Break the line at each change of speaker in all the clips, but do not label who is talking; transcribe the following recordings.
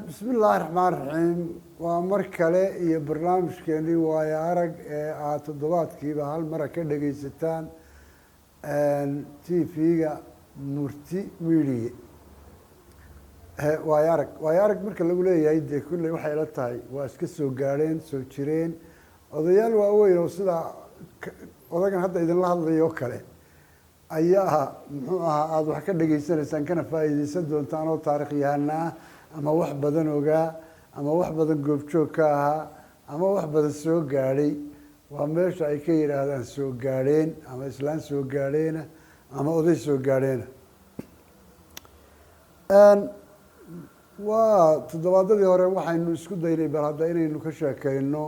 بسم الله الرحمن الرحيم ومر kale iyo barnaamijkeeni waayo arag ee aad toddobaadkiiba hal mar ka dhageysataan TV-ga Murti Media waayo arag marka lagu leeyahay de kulley waxay la tahay waa iska soo gaareen soo jireen odayaal waaweyn oo sida odagan hadda idinla hadlayo kale ayaa muxuu ahaa aad wax ka dhageysanaysaan kana faa'iideysan doontaan oo taariikh yahanaa ama wax badan ogaa ama wax badan goobjoog ka ahaa ama wax badan soo gaadhay waa meesha ay ka yidhaahdaan soo gaadheen ama islaan soo gaadheena ama oday soo gaadheena waa toddobaadadii hore waxaynu isku daynay bal hadda inaynu ka sheekeyno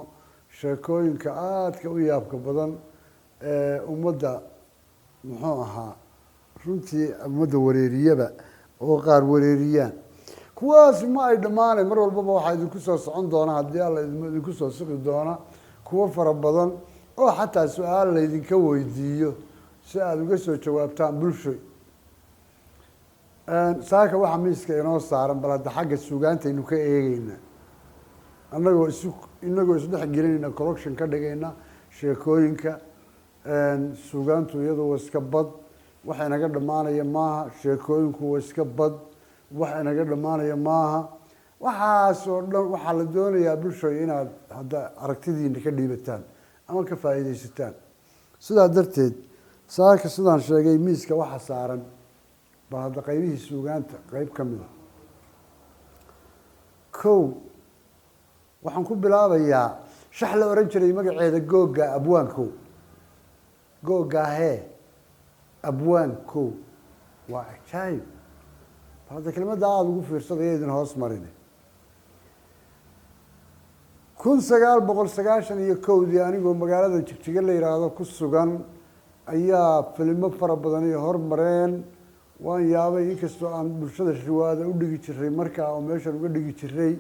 sheekooyinka aadka u yaabka badan ee ummadda muxuu ahaa runtii ummadda wareeriyaba oo qaar wareeriyaan kuwaasi ma ay dhammaanay mar walbaba waxaa idinku soo socon doona haddii alla idinku soo suqi doona kuwo fara badan oo xataa su-aal laydinka weydiiyo si aada uga soo jawaabtaan bulshoy saaka waxaa miiska inoo saaran bal hadda xagga suugaantaynu ka eegeyna inagoo isdhex gelinayna collection ka dhigayna sheekooyinka suugaantu iyadu waa iska bad waxa inaga dhammaanaya maaha sheekooyinku waa iska bad wax inaga dhammaanaya maaha waxaas oo dhan waxaa la doonayaa bulshoy inaad hadda aragtidiina ka dhiibataan ama ka faa'iideysataan sidaa darteed saaka sidaan sheegay miiska waxa saaran bal hadda qaybihii suugaanta qeyb ka mid a kow waxaan ku bilaabayaa shax la oran jiray magaceeda googa abwaankow googahee abwaankow waa ajaayib hadda kelmadda aada ugu fiirsadaya idin hoos marine 1991 anigoo magaalada Jigjiga la yiraahdo ku sugan ayaa filimo fara badan ay hormareen waan yaabay inkastoo aan bulshada riwaayada u dhigi jiray markaa oo meeshan uga dhigi jiray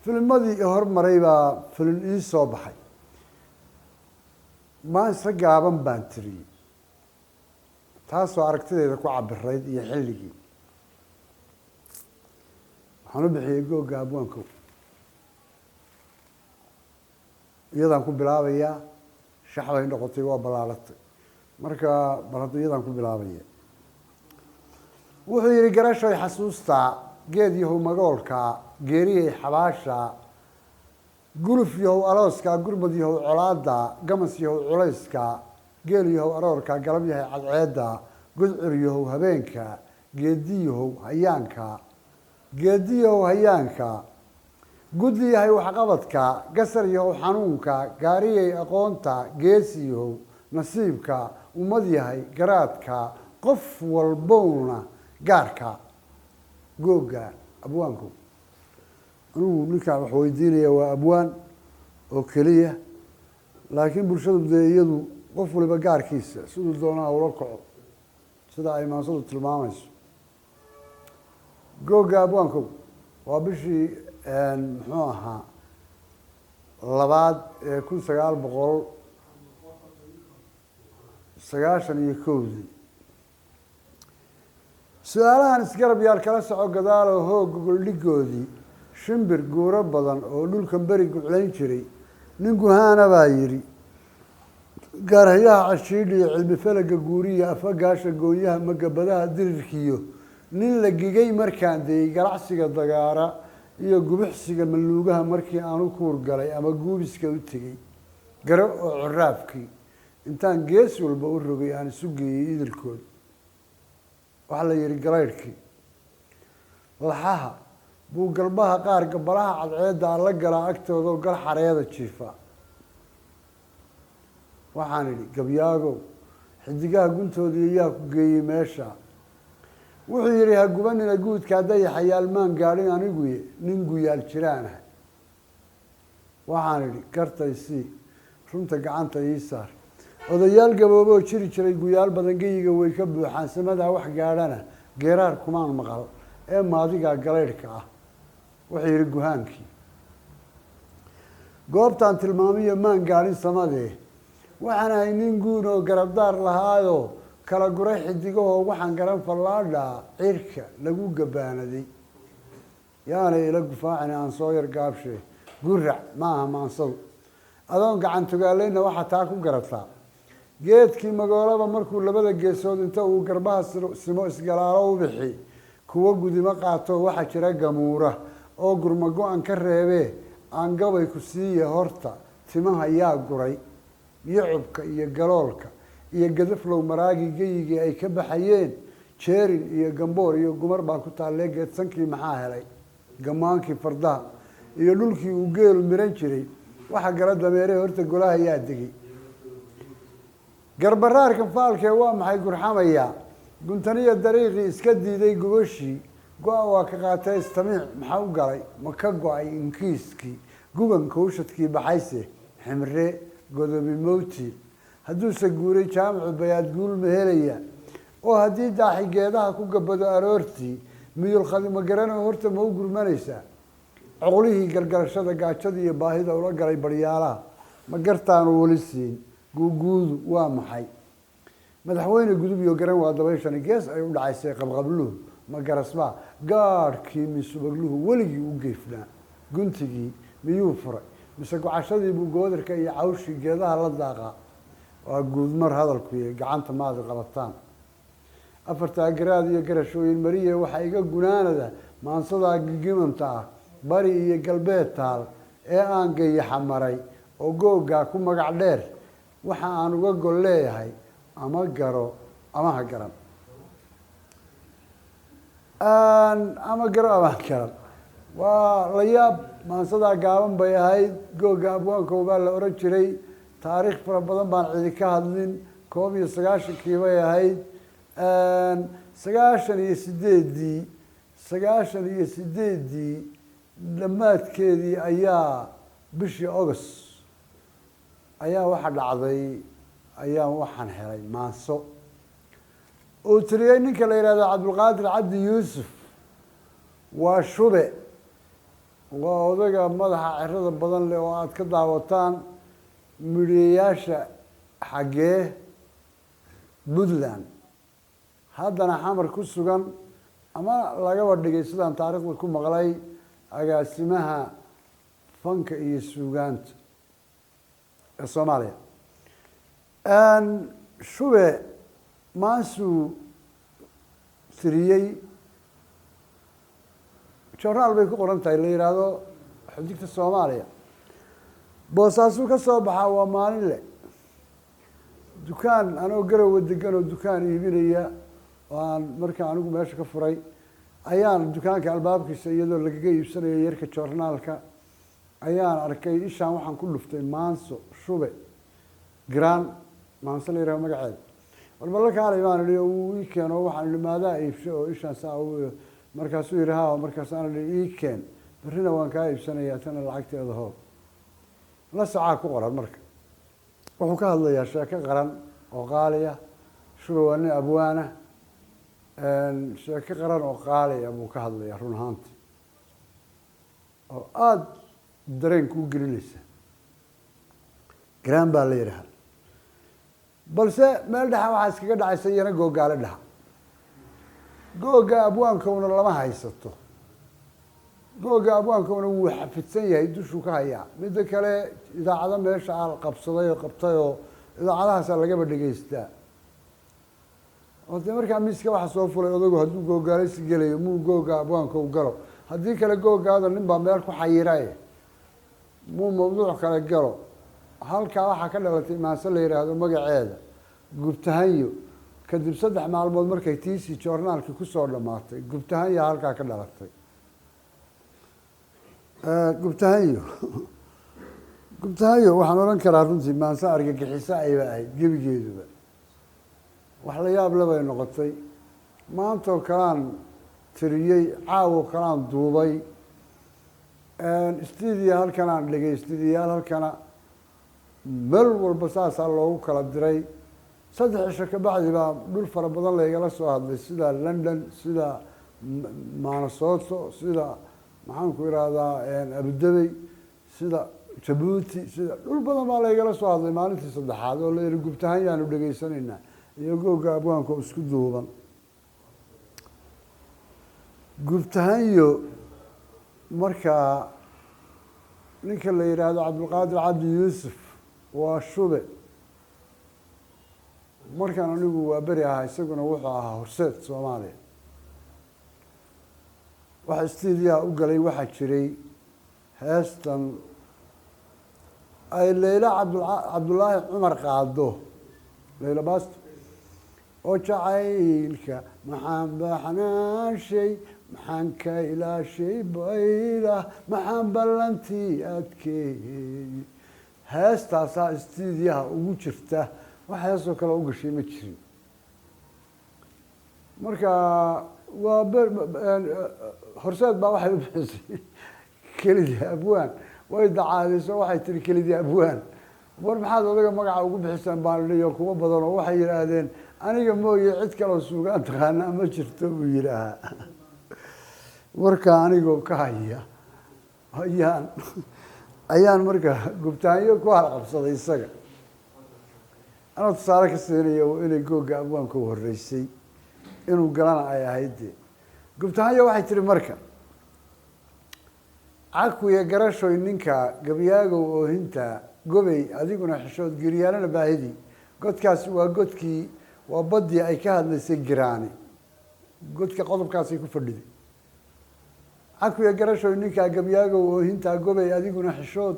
filmadii hormaray baa film ii soo baxay maanta gaaban baan tiriyay taasoo aragtideeda ku cabirayd iyo xilligii waxaan u bixiyey googa abwaankow iyadaan ku bilaabayaa shaxday noqotay waa balaalatay marka bal hadda iyadaan ku bilaabaya wuxuu yihi garashoy xasuustaa geed yahow magoolka geeriyey xabaasha guluf yahow alooska gurmad yahow colaada gamas yahow culayska geel yahow aroorka galab yahay cadceedda gudcur yahow habeenka geedi yahow hayaanka gudli yahay waxqabadka gasar yahow xanuunka gaariyay aqoonta geesi yahow nasiibka ummad yahay garaadka qof walbowna gaarka googa abwaanku anigu ninkaan wax weydiinaya waa abwaan oo keliya laakiin bulshadu dee iyadu qof waliba gaarkiisa siduu doonaa ula kaco sida ay maansadu tilmaamayso googa abwaankow waa bishii muxuu ahaa labaad ee 1991 su-aalahan isgarab yaal kala soco gadaalo hoog gogoldhigoodii shimbir guuro badan oo dhulkan beri guclayn jiray nin guhaana baa yidhi gaarhayaha cashiidhi iyo cilmi falaga guuriya afagaasha goonyaha magabadaha dirirkiyo nin la gigay markaan dayey ganacsiga dagaara iyo gubixsiga maluugaha markii aanu kuur galay ama guubiska u tegey garo oo coraafkii intaan gees walba u rogay aan isu geeyey idilkood waxaa la yihi galaydhkii laxaha buu galbaha qaar gabalaha cadceedda alla galaa agtoodaoo gal xareeda jiifa waxaan idhi gabyaagow xidigaha guntoodii ayaa ku geeyey meesha wuxuu yihi ha gubanina guudka hadday xayaalmaan gaadhin aniguye nin guyaal jiraanah waxaan idhi gartaysii runta gacanta ii saar odayaal gabooboo jiri jiray guyaal badan geyiga way ka buuxaan samadaa wax gaadhana geeraar kumaan maqal ee maadigaa galaydhka ah wuxuu yihi guhaankii goobtaan tilmaamiyo maan gaadhin samadee waxaan ahay nin guun oo garabdaar lahaayoo kala guray xidigahoo waxaan garan fallaadhaa cirka lagu gabaanaday yaanay ila gufaacina aan soo yar gaabshe gurac maaha maansadu adoon gacan tugaalayna waxaa taa ku garataa geedkii magoolaba markuu labada geesood inta uu garbaha simo isgalaalo u bixi kuwo gudimo qaato waxaa jira gamuura oo gurma go-an ka reebee aan gabay ku siiya horta timaha yaa guray yacubka iyo galoolka iyo gadaflow maraagii geyigii ay ka baxayeen jeerin iyo gamboor iyo gumar baa ku taallee geedsankii maxaa helay gamaankii fardaha iyo dhulkii uu geelu miran jiray waxa gala dameeree horta golaha yaa degay garbaraarkan faalkee waa maxay gurxamayaa guntaniya dariiqii iska diiday gubashii go-a waa ka qaatay istamiic maxaa u galay ma ka go-ay inkiiskii guban kawshadkii baxayse ximre godobi mowti hadduuse guuray jaamacu bayaad guul ma helaya oo haddii daaxi geedaha ku gabado aroortii miyulkhadi ma garanoo horta ma u gurmanaysaa coqlihii galgalashada gaajada iyo baahida ula galay baryaalaha ma gartaanu weli siin guuguudu waa maxay madaxweyne gudub iyo garan waa dabayshani gees ay u dhacaysay qabqabluhu ma garasbaa gaadhkii misubagluhu weligii u geefnaa guntigii miyuu furay mise gocashadii buu goodarka iyo cawshii geedaha la daaqaa waa guudmar hadalkuiyo gacanta maadi qabataan afartaa garaad iyo garashooyin mariye waxaa iga gunaanada maansadaa gigimanta ah bari iyo galbeed taal ee aan gayaxa maray oo googaa ku magac dheer waxa aan uga gol leeyahay ama garo ama ha garan ama garo ama ha garan waa la yaab maansadaa gaaban bay ahayd googa abwaankow baa la oran jiray taariikh fara badan baan cidi ka hadlin 1991 bay ahayd 98 dhammaadkeedii ayaa bishii august ayaa waxa dhacday ayaa waxaan helay maanso uu tiriyey ninka la yihahdo cabdulqaadir cabdi yuusuf waa shube waa odayga madaxa cirada badan leh oo aada ka daawataan midhiyayaasha xaggee puntland haddana xamar ku sugan ama lagaba dhigay sidaan taariikhda ku maqlay agaasimaha fanka iyo suugaanta ee soomaaliya shube maansuu tiriyey jornaal bay ku qoran tahay la yidhaahdo xudigta soomaaliya boosaasuu ka soo baxaa waa maalin leh dukaan anoo garowa degan oo dukaan iibinaya oo aan markaa anigu meesha ka furay ayaan dukaanka albaabkiisa iyadoo lagaga iibsanayo yarka jornaalka ayaan arkay ishaan waxaan ku dhuftay maanso shube gran maanso la yihahdo magaceeda walbala kaalay baan idhi uu ii keeno waxaan idhi maadaa iibsho oo ishaan saa markaasuu yidhi ha markaasaan idhi ii keen berrina waan kaa iibsanayaa tana lacagteeda hoob la socaa ku qoran marka wuxuu ka hadlayaa sheeko qaran oo qaaliya shube waa nin abwaana sheeko qaran oo qaaliya buu ka hadlayaa run ahaanti oo aada dareenka u gelinaysa gran baa la yidhaha balse meel dhexa waxaa iskaga dhacaysa iyana googaale dhaha googa abwaankowna lama haysato googa abwaankowna wuu xafidsan yahay dushuu ka hayaa midda kale idaacado meesha aa qabsaday oo qabtay oo idaacadahaasaa lagaba dhegeystaa oo dee markaa miiska waxa soo fulay odagu hadduu googaaleysi gelayo muu googa abwaankow galo haddii kale googaada nin baa meel ku xayiraye muu mawduuc kale galo halkaa waxaa ka dhalatay maanse la yidhaahdo magaceeda gubtahanyo kadib 3 maalmood markay tiisii joornaalkii kusoo dhammaatay gubtahanyaa halkaa ka dhalatay gubtahanyo waxaan odhan karaa runtii maanse argagixiso ayba ahayd gebigeeduba wax la yaab le bay noqotay maantoo kalaan tiriyey caawo kalaan duubay stuudiya halkanaan dhigay stuudiyaal halkana meel walba saasaa loogu kala diray 3 cisho ka bacdi baa dhul fara badan laygala soo hadlay sida london sida minnesota sida maxaan ku ihahdaa abudabey sida jabuuti sida dhul badan baa laygala soo hadlay maalintii saddexaad oo la yihi gubtahaan yaanu dhegaysanaynaa iyo googa abwaanka isku duuban gubtahanyo markaa ninka la yidhaahdo cabdulqaadir cabdi yuusuf waa shube markaan anigu waa beri ahaa isaguna wuxuu ahaa horseed soomaaliya waxa istiidiyaha u galay waxaa jiray heestan ay leyla cabdullaahi cumar qaado leyla baasto oo jacaylka maxaan baxnaashay maxaan ka ilaashay bayla maxaan ballantii adkeeyey heestaasaa istiidiyaha ugu jirta wax heesoo kale u gashay ma jirin marka waa horseed baa waxay u bixisay kelidii abwaan way dacaadayso waxay tiri kelidii abwaan war maxaad odaga magaca ugu bixisaan baan iyo kuwa badan oo waxay yidhaahdeen aniga mooye cid kaloo suugaan taqaanaa ma jirto buu yidhaahaa warka anigoo ka haya ayaan marka gubtaanyo ku halqabsaday isaga anoo tusaale ka siinayo inay googa abwaanka u horreysay inuu galana ay ahayd dee gubtaanyo waxay tiri marka cakuya garashoy ninka gabyaagow oohinta gobey adiguna xishood giryaalana baahidii godkaasi waa godkii waa baddii ay ka hadlaysay giraani godka qodobkaasay ku fadhiday cakuya garashoy ninkaa gabyaagow oohintaa gobey adiguna xishood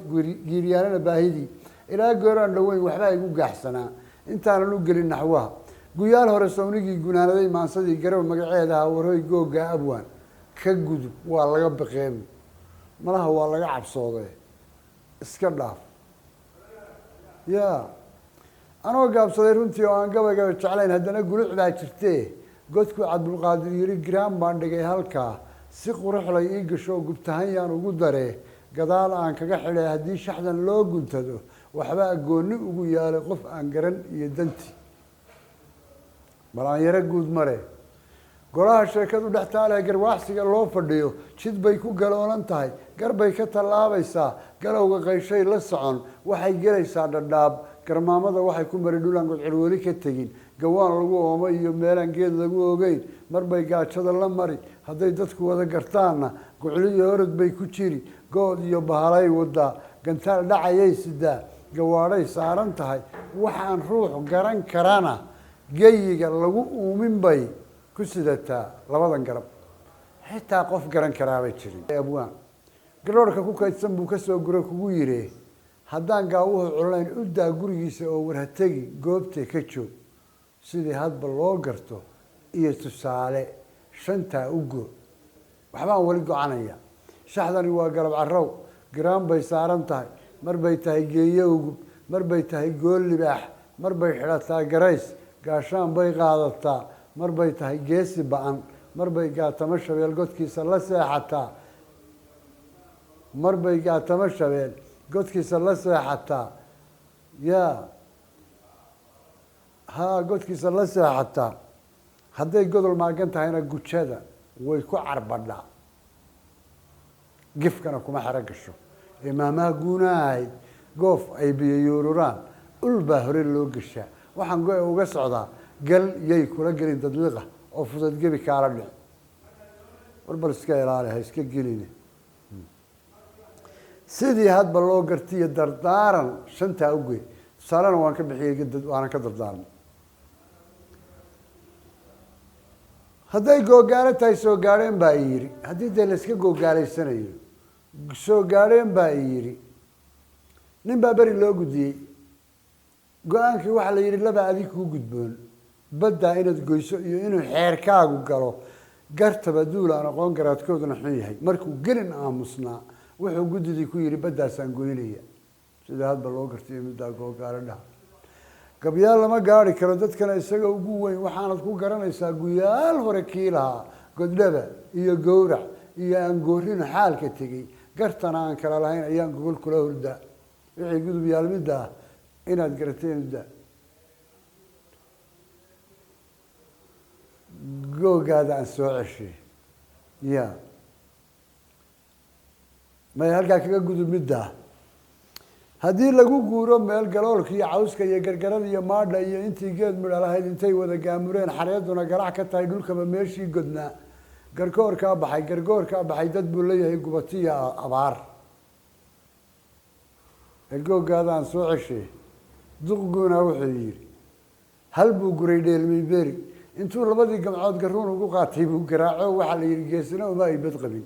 giryaalana baahidii ilaa gooraan dhoweyn waxbaa igu gaaxsanaa intaanan u gelin naxwaha guyaal hore sawnigii gunaanaday maansadii garow magaceedaha warhoy googa abwaan ka gudub waa laga baqeebi malaha waa laga cabsoode iska dhaaf ya anoo gaabsaday runtii oo aan gabayga jeclayn haddana guluc baa jirtee godkuu cabdulqaadir yiri giraan baan dhigay halkaa si quruxlay ii gasho gubtahan yaan ugu daree gadaal aan kaga xidhay haddii shaxdan loo guntado waxbaa goonni ugu yaalay qof aan garan iyo danti bal aan yaro guud mare golaha sheekadu dhex taalee garwaaqsiga loo fadhiyo jid bay ku galoolan tahay gar bay ka tallaabaysaa galowga qayshay la socon waxay gelaysaa dhadhaab garmaamada waxay ku mari dhulaan godcir weli ka tegin gawaan lagu oomo iyo meelaan geed lagu ogeyn mar bay gaajada la mari hadday dadku wada gartaanna gucliyo orod bay ku jiri good iyo bahalay wadaa gantaal dhacayay sidaa gawaadhay saaran tahay waxaan ruux garan karana geyiga lagu uumin bay ku sidataa labadan garab xitaa qof garan karaabay jirin abwaan galoorhka ku kaydsan buu kasoo gura kugu yidhi haddaan gaawuhu culanayn u daa gurigiisa oo warhategi goobtee ka joog sidii hadba loo garto iyo tusaale shantaa u goo waxbaan weli gocanaya shaxdani waa galab carrow giraan bay saaran tahay mar bay tahay geeyo ugub mar bay tahay gool libaax mar bay xidhataa garays gaashaan bay qaadataa mar bay tahay geesi ba-an mar bay gaatamo shabeel godkiisa la seexataa mar bay gaatamo shabeel godkiisa la seexataa ya godkiisa la seexataa hadday godol maagan tahayna gujada way ku carbadhaa gifkana kuma xero gasho ee maamaha guunaha ahayd goof ay biyo yuururaan ul baa hore loo geshaa waxaan go- uga socdaa gal yay kula gelin dadliqa oo fudad gebi kaala dhic war bal iska ilaali ha iska gelin sidii hadba loo gartiyo dardaaran shantaa ugoy tusaalena waan ka bixiyey waanan ka dardaarmay hadday googaalo tahay soo gaadheen baa i yidhi haddii dee la iska googaalaysanayo soo gaadheen baa i yidhi nin baa beri loo gudiyey go-aankii waxaa la yidhi laba adig kuu gudboon baddaa inaad goyso iyo inuu xeerkaagu galo gartaba duul aan aqoon garaadkooduna xun yahay markuu gelin aamusnaa wuxuu guddidii ku yidhi baddaasaan goynaya sida hadba loo gartiyo middaa googaalo dhaha gabyaal lama gaari karo dadkana isaga ugu weyn waxaanad ku garanaysaa guyaal hore kii lahaa godhaba iyo gowrac iyo aan goorino xaalka tegey gartana aan kala lahayn ayaan gogol kula hordaa wixii gudub yaalmidda ah inaad garateen da googaada aan soo ceshay ya may halkaa kaga gudub middaa haddii lagu guuro meel galoolka iyo cawska iyo gargarada iyo maadha iyo intii geed midha lahayd intay wada gaamureen xareeduna garac ka tahay dhulkaba meeshii godnaa gargoorkaa baxay dad buu leeyahay gubatiya abaar ergoogaadaan soo ceshay duqguuna wuxuu yidhi hal buu guray dheelmay beri intuu labadii gamcood garuun ugu qaatay buu garaaco waxaa la yidhi geesina uma ay bad qabin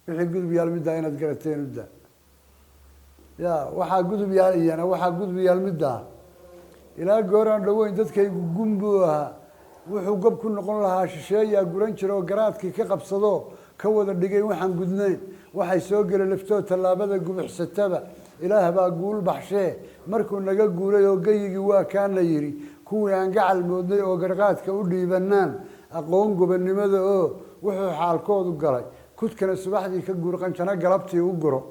wixii gudub yaal middaa inaad garateen udda ya waxaa gudub yaal iyana waxaa gudub yaal middaa ilaa gooraan dhoweyn dadkaygu gun buu ahaa wuxuu gob ku noqon lahaa shisheeyaa guran jira oo garaadkii ka qabsado ka wada dhigay waxaan gudnayn waxay soo gela laftoo tallaabada gubixsataba ilaah baa guul baxshee markuu naga guulay oo geyigii waa kaana yidhi kuwii aan gacal moodnay oo garqaadka u dhiibanaan aqoon gobannimada oo wuxuu xaalkoodu galay kudkana subaxdii ka guur qanjano galabtii u guro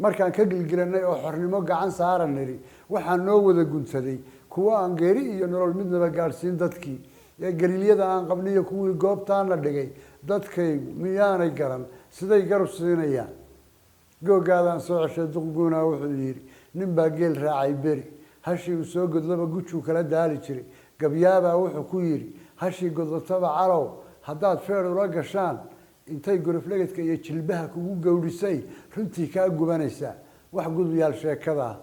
markaan ka gilgilanay oo xornimo gacan saaran nidhi waxaa noo wada guntaday kuwo aan geeri iyo nolol midnaba gaadhsiin dadkii ee galiilyada aan qabniyo kuwii goobtaana dhigay dadkaygu miyaanay garan siday garab siinayaan googaadaan soo ceshay duqguuna wuxuu yidhi nin baa geel raacay beri hashii uu soo godlaba gujuu kala daali jiray gabyaabaa wuxuu ku yidhi hashii godlataba calow haddaad feer ula gashaan intay goroflegadka iyo jilbaha kugu gowdhisay runtii kaa gubanaysaa wax gudubyaal sheekadaa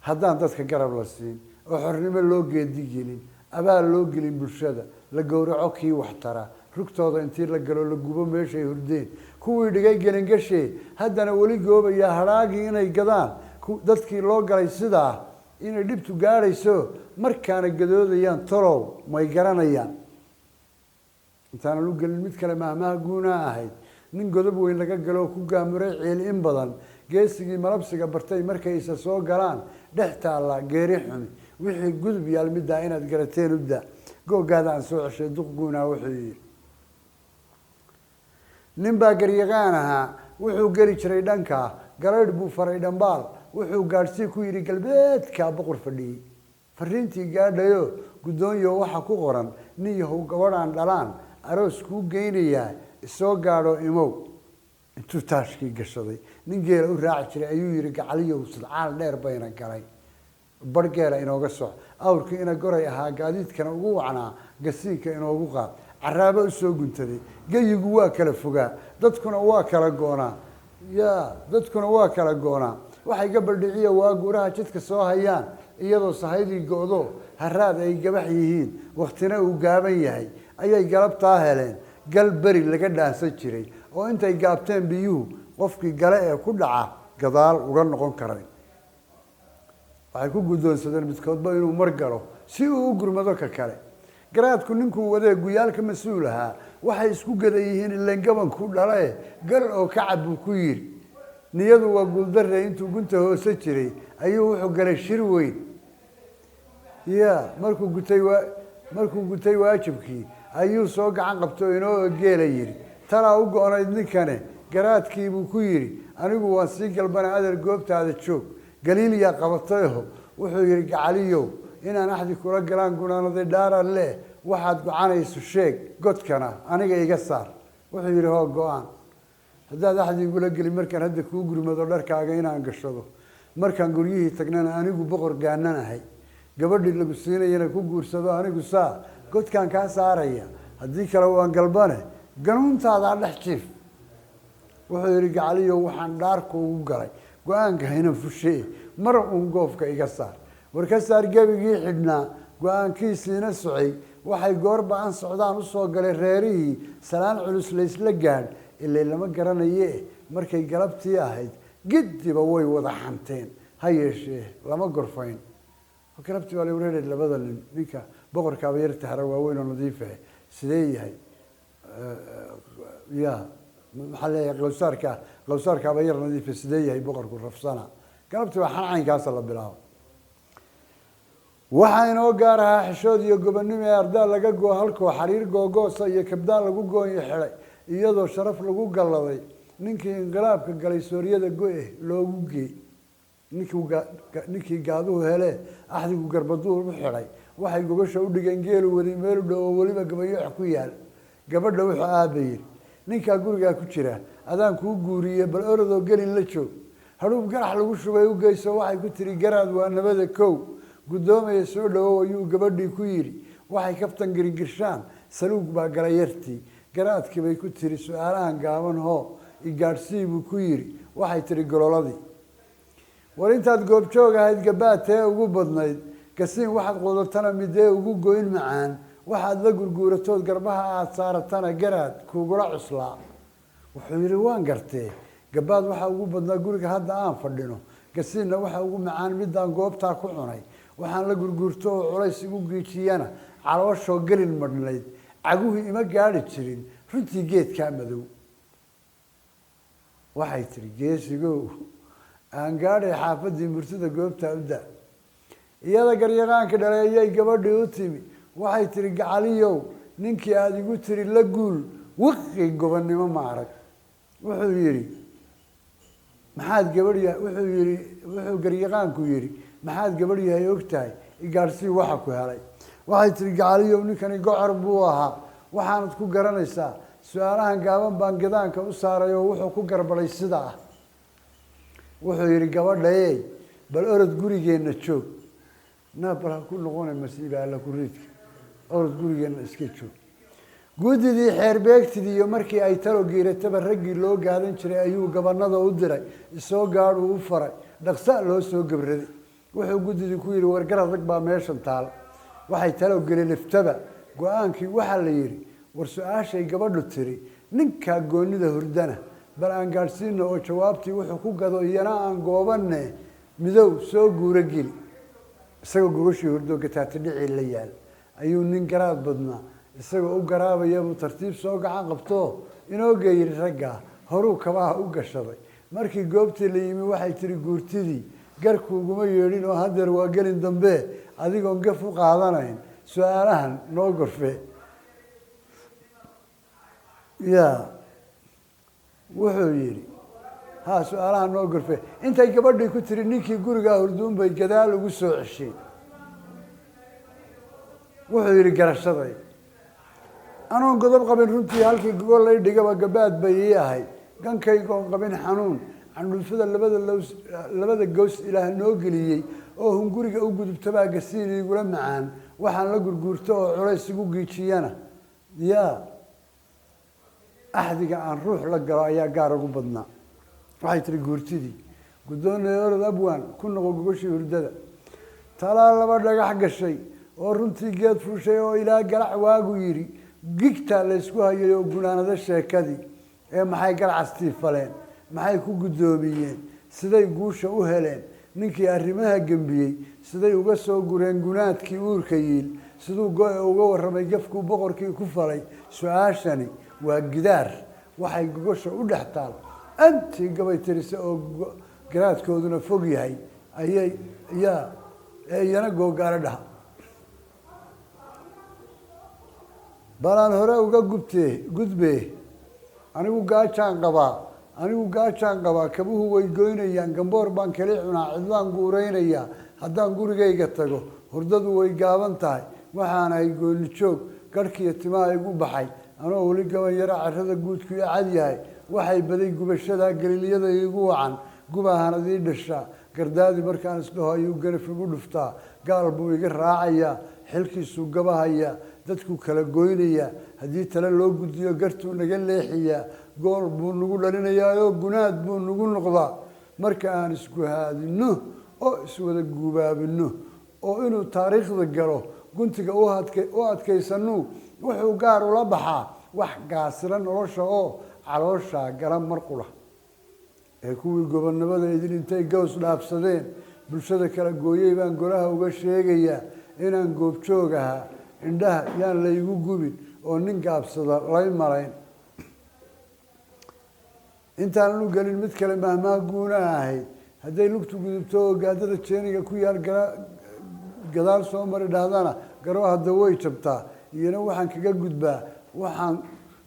haddaan dadka garab la siin oo xornimo loo geedi gelin abaal loo gelin bulshada la gowraco kii wax tara rugtooda intii la galo la gubo meeshay hurdeen kuwii dhigay gelingashee haddana weli goobayaa hadhaagii inay gadaan dadkii loo galay sidaa inay dhibtu gaadhayso markaana gadoodayaan tolow may garanayaan intaana lu gelin mid kale mahmaha guunaa ahayd nin godob weyn laga galoo ku gaamuray ciil in badan geesigii malabsiga bartay markay isa soo galaan dhex taalla geeri xumi wixii gudub yaal middaa inaad garateen udda googaadaan soo ceshay duqguunaa wuxuu yidhi nin baa garyaqaan ahaa wuxuu geli jiray dhankaa garaydh buu faray dhambaal wuxuu gaadhsii ku yidhi galbeedkaa boqor fadhiyey fariintii gaadhayo guddoonyo waxa ku qoran nin yahow gabadhaan dhalaan aroos kuu geynayaa isoo gaadho imow intuu taashkii gashaday nin geela u raaci jiray ayuu yidhi gacaliyow sidcaal dheer bayna galay bar geela inooga soc awrkii ina goray ahaa gaadiidkana ugu wacnaa gasiinka inoogu qaad caraabo usoo guntaday geyigu waa kala fogaa dadkuna waa kala goonaa dadkuna waa kala goonaa waxay gabaldhiciya waa guuraha jidka soo hayaan iyadoo sahaydii go-do haraad ay gabax yihiin waktina uu gaaban yahay ayay galabtaa heleen gal beri laga dhaansan jiray oo intay gaabteen biyuhu qofkii gale ee ku dhaca gadaal uga noqon karay waxay ku guddoonsadeen midkoodba inuu mar galo si uu u gurmado ka kale garaadku ninkuu wadee guyaalka mas-uul ahaa waxay isku gada yihiin ilan gabanku dhale gal oo kacab buu ku yidhi niyadu waa guuldarre intuu gunta hoose jiray ayuu wuxuu galay shir weyn markuu gutay waajibkii ayuu soo gacan qabto inoo geela yidhi talaa u go-nayd ninkane garaadkiibuu ku yidhi anigu waan sii galbana adeer goobtaada joog galiilyaa qabatayo wuxuu yidhi gacaliyow inaan axdi kula galaan gunaanaday dhaaraan leh waxaad gocanayso sheeg godkana aniga iga saar wuxuu yidhi hoo go-aan haddaad axdi igula gelin markaan hadda kuu gurmado dharkaaga inaan gashado markaan guryihii tagnana anigu boqor gaananahay gabadhii lagu siinayana ku guursado anigu saa godkaan kaa saaraya haddii kale waan galbane ganuuntaadaa dhex jiif wuxuu yidhi gacaliyow waxaan dhaarku ugu galay go-aanka hayna fushee mar uun goofka iga saar war ka saar gebigii xidhnaa go-aankiisiina socay waxay goorba-an socdaan usoo galay reerihii salaan culus laysla gaadh ilay lama garanaye markay galabtii ahayd giddiba way wada xanteen ha yeeshee lama gorfayn galabtii waa la wareeray labada nin ninka boqorkaaba yar tahara waaweyn oo nadiife sidee yahay maxaa leeyahay qawsaarkaaba yar nadiife sidee yahay boqorku rafsana galabtii waa xancaynkaasa la bilaabo waxaa inoo gaar ahaa xishood iyo gobonnimo ee ardaa laga goo halkoo xariir googoosa iyo kabdaan lagu goonyo xidhay iyadoo sharaf lagu galladay ninkii inqilaabka galay sooryada go-e loogu geey ninkii gaaduhu helee axdigu garbaduur u xidhay waxay gogasha u dhigeen geelu wadi meelu dhow oo weliba gabayoox ku yaal gabadha wuxuu aaba yidhi ninkaa gurigaa ku jira adaan kuu guuriye bal orodoo gelin la joog hadhuub garax lagu shubay u geyso waxay ku tiri garaad waa nabada kow guddoomaya soo dhawow ayuu gabadhii ku yidhi waxay kaftan girgirshaan saluug baa gala yartii garaadkii bay ku tiri su-aalahan gaaban hoo igaadhsii buu ku yidhi waxay tiri gololadii war intaad goobjoog ahayd gabaad tee ugu badnayd gasiin waxaad qodatana midee ugu goyn macaan waxaad la gurguuratood garbaha aada saaratana garaad kuugula cuslaa wuxuu yidhi waan gartee gabaad waxaa ugu badnaa guriga hadda aan fadhino gasiinna waxaa ugu macaan midaan goobtaa ku cunay waxaan la gurguurto oo culays igu giijiyana calooshoo gelin madhnayd caguhu ima gaadhi jirin runtii geedkaa madow waxay tiri geesigow aan gaadhay xaafaddii murtida goobtaa u da iyada garyaqaanka dhaleeyay gabadhii u timi waxay tiri gacaliyow ninkii aada igu tiri la guul wiqi gobonnimo ma arag wuxuu yidhi maxaad gabadh yahay wuxuu garyaqaanku yidhi maxaad gabadh yahay og tahay igaadhsii waxa ku helay waxay tiri gacaliyow ninkani gocor buu ahaa waxaanad ku garanaysaa su-aalahan gaaban baan gadaanka u saaray oo wuxuu ku garbaday sida ah wuxuu yidhi gabadhaye bal orod gurigeenna joog bal ha ku noqona masiiba alla ku riidka orod gurigeenna iska joog guddidii xeerbeegtidii iyo markii ay talo giirataba raggii loo gaadan jiray ayuu gabanada u diray isoo gaadhuu u faray dhaqsa loo soo gabraday wuxuu guddidii ku yidhi wargarad rag baa meeshan taal waxay talo geliliftaba go-aankii waxaa la yidhi war su-aashay gabadhu tiri ninkaa goonnida hurdana bal aan gaadhsiino oo jawaabtii wuxuu ku gado iyana aan goobanne midow soo guuro geli isagoo gogashii hurdo gataati dhicii la yaal ayuu nin garaad badnaa isagoo u garaabaya buu tartiib soo gacan qabto inoo geeyiri raggaa horuu kabaha u gashaday markii goobtii la yimi waxay tiri guurtidii garkuuguma yeedhin oo hadeer waa gelin dambe adigoon gaf u qaadanayn su-aalahan noo gorfe ya wuxuu yidhi ha su-aalahan noo gorfe intay gabadhii ku tiri ninkii gurigaa hurduun bay gadaal ugu soo ceshay wuxuu yidhi garashaday anoon godob qabin runtii halkii gogol lay dhigaba gabaad bay ii ahayd gankaygoon qabin xanuun candhuufada labada gows ilaah noo geliyey oo hunguriga u gudubtabaa gasiin igula macaan waxaan la gurguurto oo culays igu giijiyana yaa axdiga aan ruux la galo ayaa gaar ugu badnaa waxay tiri guurtidii guddoonaya orod abwaan ku noqo gogashii hurdada talaa laba dhagax gashay oo runtii geed fuushay oo ilaa galac waagu yidhi gigtaa laysku hayay oo gunaanado sheekadii ee maxay galcastii faleen maxay ku guddoomiyeen siday guusha u heleen ninkii arrimaha gembiyey siday uga soo gureen gunaadkii uurka yiil siduu go-e uga warramay gafkuu boqorkii ku falay su-aashani waa gidaar waxay gogosha u dhex taal antii gabay tirise oo garaadkooduna fog yahay ayay iyana googaalo dhaha balaan hore uga gudbee anigu gaajaan qabaa kabuhu way goynayaan gamboor baan kali cunaa cidlaan guuraynayaa haddaan gurigayga tago hurdadu way gaaban tahay waxaanahay gooni joog garhkiiyo timaha igu baxay anoo weli gaban yara carrada guudku i cad yahay waxay baday gubashadaa galiilyada iigu wacan gubahanad ii dhashaa gardaadi markaan isdhaho ayuu garaf igu dhuftaa gaal buu iga raacayaa xilkiisuu gabahayaa dadkuu kala goynayaa haddii tale loo guddiyo gartuu naga leexiyaa gool buu nagu dhalinayaayoo gunaad buu nagu noqdaa marka aan isguhaadinno oo iswada gubaabinno oo inuu taariikhda galo guntiga u adkaysanu wuxuu gaar ula baxaa wax gaasira nolosha oo calooshaa gala marqula ee kuwii gobonnimada idin intay gaws dhaafsadeen bulshada kala gooyey baan golaha uga sheegayaa inaan goobjoog ahaa indhaha yaan laygu gubin oo nin gaabsada lay marayn intaanan u gelin mid kale mahmaa guuna ahayd hadday lugtu gudubto oo gaadada jeeniga ku yaal gadaal soo mari dhahdana garo hadda way jabtaa iyana waxaan kaga gudbaa waxaan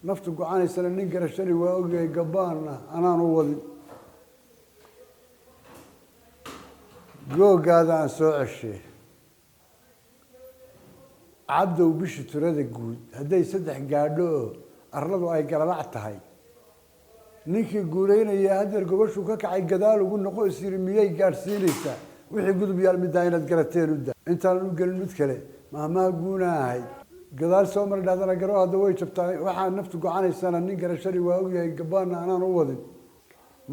naftu go-anaysana nin garashani waa ogyahay gabaanna anaan u wadin googaada aan soo ceshe cabdow bishii turada guud hadday 3 gaadho oo arladu ay galalac tahay ninkii guuraynaya hadeer gobashu ka kacay gadaal ugu noqo isiri miyay gaadhsiinaysaa wixii gudub yaal middaa inaad garateen u da intaan u gelin mid kale mahmaha guuna ahayd gadaal soo mari dhahdana garo hadda way jabtaa waxaa naftu gocanaysana nin garashari waa u yahay gabaana anaan u wadin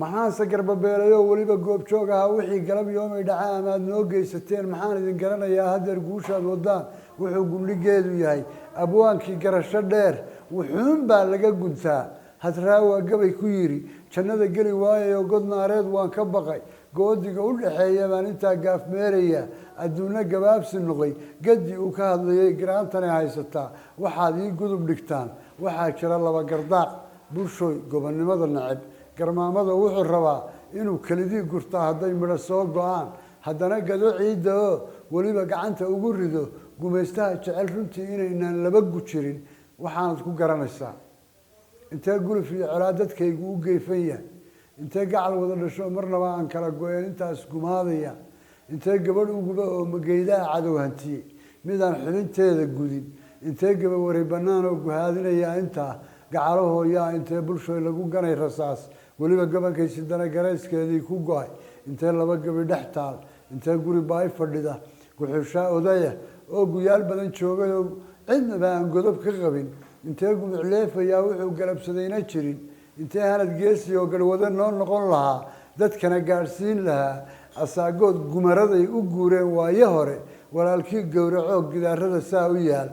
maxaanse garbabeelayoo weliba goobjoog ahaa wixii galab yoomay dhaca amaad noo geysateen maxaan idin garanayaa hadeer guushaad wadaan wuxuu gundhigeedu yahay abwaankii garasho dheer wuxuun baa laga guntaa hadraawa gabay ku yidhi jannada geli waayayoo god naareed waan ka baqay goodiga u dhaxeeya baan intaa gaafmeeraya adduunna gabaabsi noqoy gadi uu ka hadlayay garaantana haysataa waxaad ii gudub dhigtaan waxaa jira laba gardaaq bulshooy gobonnimada neceb garmaamada wuxuu rabaa inuu kelidii gurtaa hadday midho soo go-aan haddana gado ciidda oo weliba gacanta ugu rido gumaystaha jecel runtii inaynaan laba gujirin waxaanad ku garanaysaa intee guluf iyo colaa dadkaygu u geefan yahay intee gacal wada dhasho marnaba aan kala go-een intaas gumaadaya intee gabadh uguba oo mageydaha cadow hantiyey midaan xubinteeda gudin intee gaba waray bannaan oo guhaadinaya intaa gacalo hooyaa intee bulshooy lagu ganay rasaas weliba gabankaysi dana garayskeedii ku go-ay intee laba gabi dhex taal intee guri baay fadhida guxushaa odaya oo guyaal badan joogay oo cidnaba aan godob ka qabin intee gumucleefayaa wuxuu galabsadayna jirin intee hanad geesi oo garwado noo noqon lahaa dadkana gaadhsiin lahaa asaagood gumaraday u guureen waayo hore walaalkii gowracoog gidaarada saa u yaal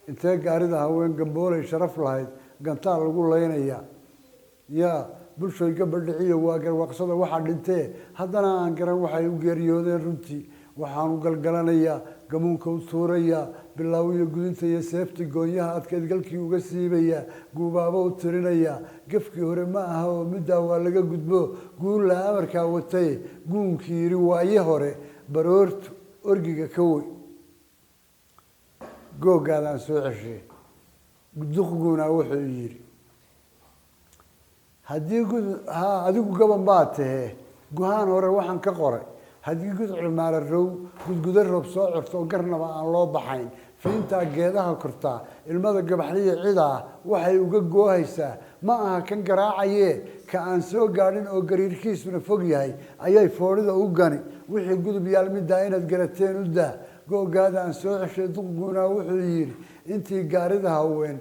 intee gaarida haween gamboolay sharaf lahayd gantaal lagu laynaya yaa bulshooy gabadhiciyo waa garwaqsada waxaa dhintee haddana aan garan waxay u geeriyoodeen runtii waxaanu galgalanayaa gamuunka u tuurayaa bilaawiyo gudinta iyo seefta goonyaha adkeed galkii uga siibayaa guubaabo u tirinayaa gefkii hore ma aha oo middaa waa laga gudbo guulla amarkaa watay guunkii yidhi waaye hore baroortu orgiga ka wey googaadaan soo ceshay duqguna wuxuu yidhi haddii adigu gaban baa tahee guhaan hore waxaan ka qoray haddii gudcul maararow gudgudo roob soo corto garnaba aan loo baxayn fiintaa geedaha kortaa ilmada gabaxliya cidaa waxay uga goohaysaa ma aha kan garaacayee ka aan soo gaadhin oo gariirkiisuna fog yahay ayay foodhida u gani wixii gudub yaal middaa inaad garateen u daa googaada aan soo ceshay duqguunaa wuxuu yidhi intii gaarida haween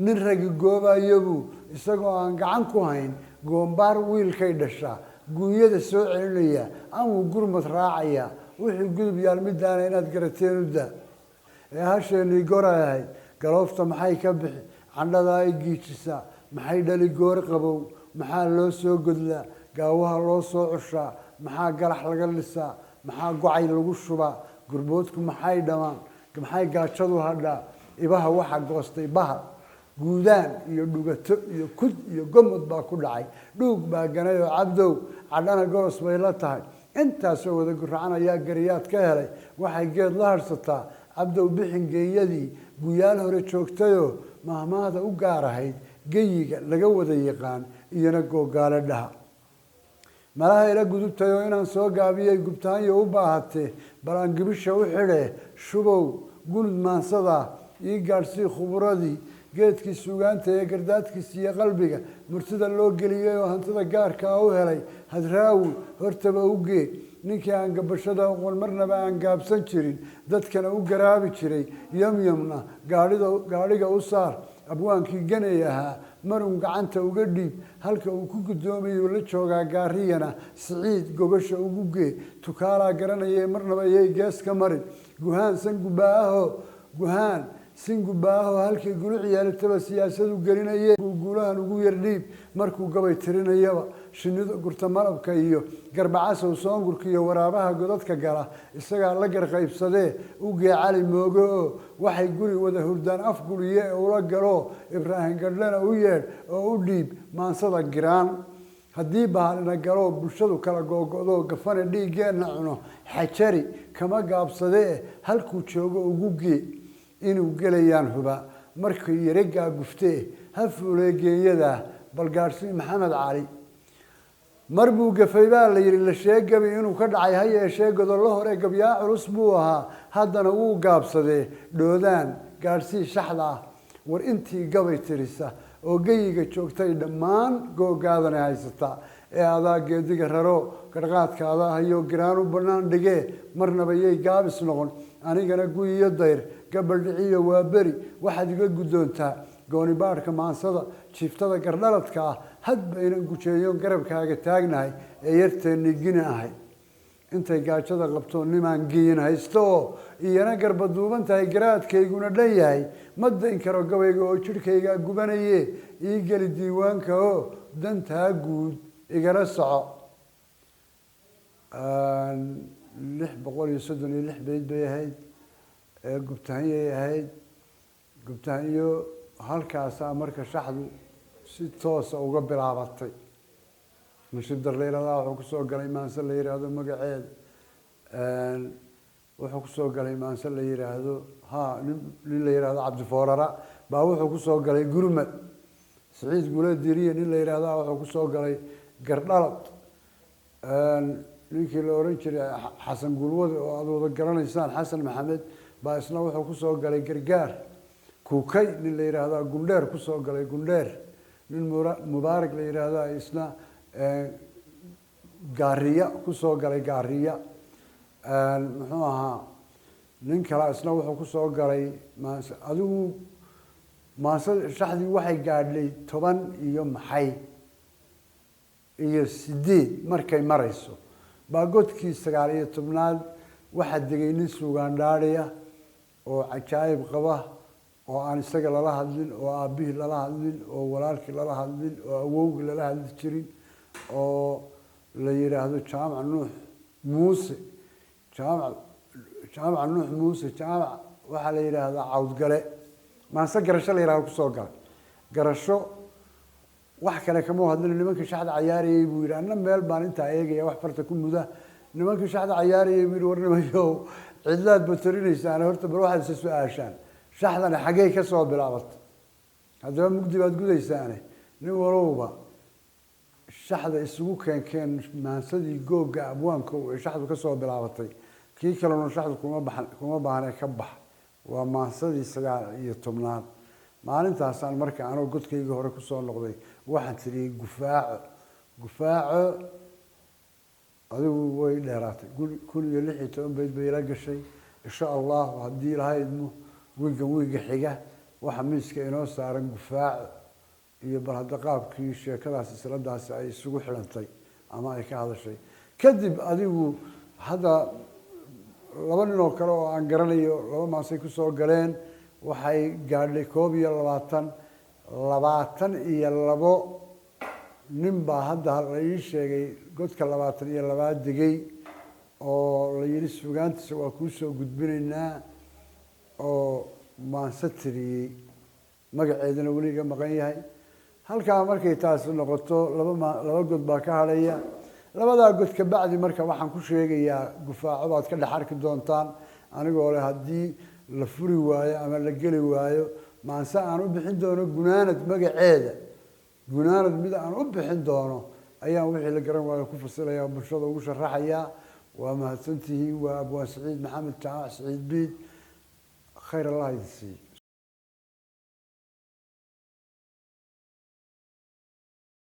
nin ragi goobayabuu isagoo aan gacan ku hayn goombaar wiilkay dhashaa guunyada soo celinaya amuu gurmad raacaya wixii gudub yaal midaana inaad garateen u daa ee hasheenii goray ahayd galoofta maxay ka bixi candhada ay giijisaa maxay dhali goor qabow maxaa loo soo godlaa gaawaha loo soo cushaa maxaa galax laga lisaa maxaa gocay lagu shubaa gurboodku maxay dhamaan maxay gaajadu hadhaa ibaha waxaa goostay bahal guudaan iyo dhugato iyo kud iyo gomod baa ku dhacay dhuug baa ganay oo cabdow cadhana goos bay la tahay intaasoo wada guracan ayaa gariyaad ka helay waxay geed la harhsataa cabdow bixin geeyadii guyaal hore joogtayoo mahmaahda u gaar ahayd geyiga laga wada yaqaan iyona googaale dhaha malaha ila gudubtayoo inaan soo gaabiyay gubtaanyo u baahatee balaan gibisha u xidhe shubow gunud maansada ii gaadhsii khuburadii geedkii suugaanta ee gardaadkiisa iyo qalbiga murtida loo geliyey oo hantida gaarkaa u helay hadraawi hortaba u gee ninkii aan gabashada oqon marnaba aan gaabsan jirin dadkana u garaabi jiray yamyamna gaadhiga u saar abwaankii ganay ahaa marun gacanta uga dhiib halka uu ku guddoomayuu la joogaa gaariyana siciid gogasha ugu gee tukaalaa garanayee marnaba yay gees ka marin guhaan sangubaaho guhaan singubaaho halkii guluc yeelataba siyaasadu gelinayee guulahan ugu yardhiib markuu gabay tirinayaba shinida gurta malabka iyo garbacasow soongurka iyo waraabaha godadka gala isagaa la garqaybsadee u gee cali mooge oo waxay guri wada hurdaan afguliye ula galoo ibraahim gadhlena u yeedh oo u dhiib maansada giraan haddii bahalina galoo bulshadu kala googo'doo gafane dhiiggeenna cuno xajari kama gaabsadee halkuu joogo ugu gee inuu gelayaan huba markii yaregaa guftee ha fuulee geeyadaa balgaadhsii maxamed cali mar buu gafay baa la yidhi la sheegabi inuu ka dhacay ha yeeshee godollo hore gabyaa culus buu ahaa haddana wuu gaabsadee dhoodaan gaadhsii shaxda ah war intii gabay tirisa oo geyiga joogtay dhammaan googaadana haysataa ee adaa geediga raro garqaadkaada hayo giraan u bannaan dhigee marnaba yay gaabis noqon anigana guyiyo dayr gabaldhiciyo waa beri waxaad iga guddoontaa gooni baadhka maansada jiiftada gardhaladka ah hadba inan gujeeyo garabkaaga taagnahay ee yarteennii gini ahay intay gaajada qabto nimaan giyin haysto oo iyana garba duuban tahay garaadkayguna dhan yahay ma dayn karo gabayga oo jidhkaygaa gubanaye ii geli diiwaanka oo dantaa guud igala soco 636 bayd bay ahayd gubtahanyay ahayd gubtahanyo halkaasaa marka shaxdu si toosa uga bilaabatay nashidar la yihahdaa wuxuu kusoo galay maanse la yidhaahdo magaceeda wuxuu kusoo galay maanse la yidhaahdo nin la yidhaahdo cabdifoorara baa wuxuu kusoo galay gurmad siciid gule diriye nin la yidhaahdaa wuxuu kusoo galay gardhalad ninkii la oran jiray xasan gulwade oo aada wada garanaysaan xasan maxamed baa isna wuxuu kusoo galay gargaar kuukay nin la yidhaahdaa gundheer kusoo galay gundheer nin mubaarak la yidhaahdaa isna gaariya kusoo galay gaariya muxuu ahaa nin kale isna wuxuu kusoo galay maanse adigu maanse shaxdii waxay gaadhay 10 iyo maxay iyo 8 markay marayso baa godkii 19aad waxaa degay nin suugaandhaadhiya oo cajaayib qaba oo aan isaga lala hadlin oo aabbihii lala hadlin oo walaalkii lala hadlin oo awowgii lala hadli jirin oo la yidhaahdo jaamac nuux muuse jaamac nuux muuse jaamac waxaa la yidhaahdaa cawdgale maanse garasho la yidhahdo kusoo gala garasho wax kale kama hadlin nimankii shaxda cayaarayay buu yidhi anna meel baan intaa eegaya wax farta ku muda nimankii shaxda cayaarayay buu yidhi war nimayow cidlaad batarinaysaan horta bal waxaad isa su-aashaan shaxdana xaggey ka soo bilaabatay haddaba mugdi baad gudaysaane nin walowba shaxda isugu keenkeen maansadii googa abwaanka ee shaxdu ka soo bilaabatay kii kalena shaxdu kuma baahne ka bax waa maansadii 19aad maalintaasaan marka anoo godkayga hore kusoo noqday waxaan tiriyey gufaaco adigu way dheeraatay 16 bayd bay ila gashay insha allahu haddii ilahay idmo wiiga xiga waxa miiska inoo saaran gufaaco iyo bal hadda qaabkii sheekadaasi siladaasi ay isugu xilantay ama ay ka hadashay kadib adigu hadda 2 nin oo kale oo aan garanayo 2 maasay kusoo galeen waxay gaadhay 22 nin baa hadda la ii sheegay godka 22 degay oo la yidhi sugaantiisa waa kuu soo gudbinaynaa oo maanse tiriyey magaceedana weli iga maqan yahay halkaa markay taasi noqoto 2 god baa ka hadhaya 2daa god ka bacdi marka waxaan ku sheegayaa gufaaco baad ka dhex arki doontaan anigoo leh haddii la furi waayo ama la geli waayo maanse aan u bixin doono gunaanad magaceeda gunaanad mid aan u bixin doono ayaan wixii la garan waayo ku fasilaya bulshada ugu sharaxayaa waa mahadsantihiin waa abwaan saciid maxamed jaamac saciid biid khayr allah idin siiyo